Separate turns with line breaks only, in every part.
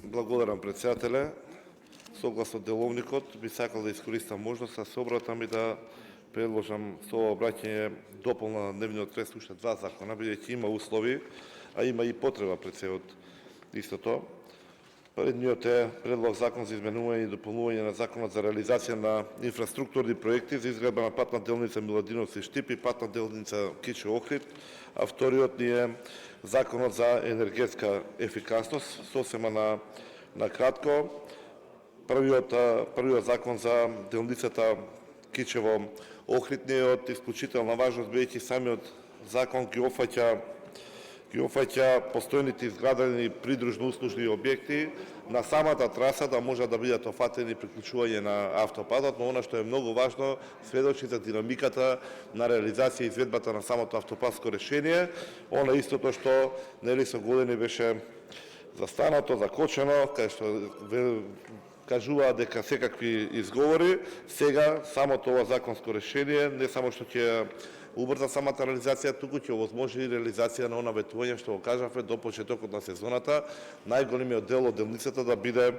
Благодарам, председателе. Согласно деловникот, би сакал да искористам можност да се обратам и да предложам со ова обраќање дополна на дневниот ред уште два закона, бидејќи има услови, а има и потреба пред се од истото. Првиот е предлог закон за изменување и дополнување на законот за реализација на инфраструктурни проекти за изградба на патна делница Миладиновци Штип и патна делница Киче Охрид, а вториот ни е законот за енергетска ефикасност. Сосема на кратко, првиот закон за делницата Кичево Охрид не е од исклучителна важност, бидејќи самиот закон ги опфаќа постојните изградени придружно услужни објекти на самата траса да може да бидат офатени приклучување на автопатот, но она што е многу важно, сведочи за динамиката на реализација и изведбата на самото автопатско решение, она истото што нели со години беше застанато, закочено, кај што кажуваа дека секакви изговори, сега самото ова законско решение не само што ќе убрза самата реализација, туку ќе овозможи реализација на она ветување што го кажавме до почетокот на сезоната, најголемиот дел од делницата да биде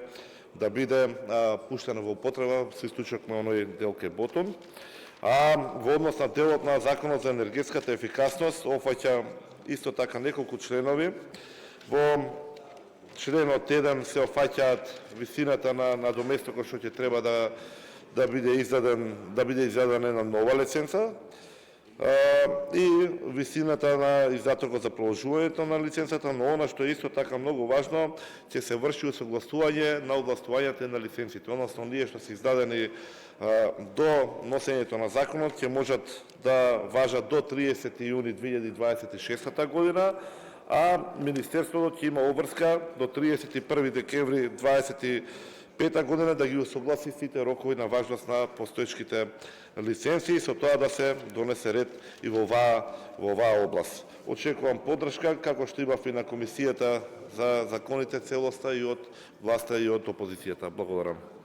пуштена во употреба со исклучок на оној дел кај Ботон. А во однос на делот на законот за енергетската ефикасност опфаќа исто така неколку членови. Во членот 1 се опфаќаат висината на доместокот што ќе треба да биде издадена една нова лиценца и висината на издатокот за продолжувањето на лиценцата, но она што е исто така многу важно, ќе се врши усогласување на овластувањата на лиценците, односно оние што се издадени до носењето на законот ќе можат да важат до 30 јуни 2026 година, а Министерството ќе има обврска до 31 декември 2025 година да ги усогласи сите рокови на важност на постоечките лиценци и со тоа да се донесе ред и во оваа област. Очекувам поддршка, како што имав и на Комисијата за законите целоста и од власта и од опозицијата. Благодарам.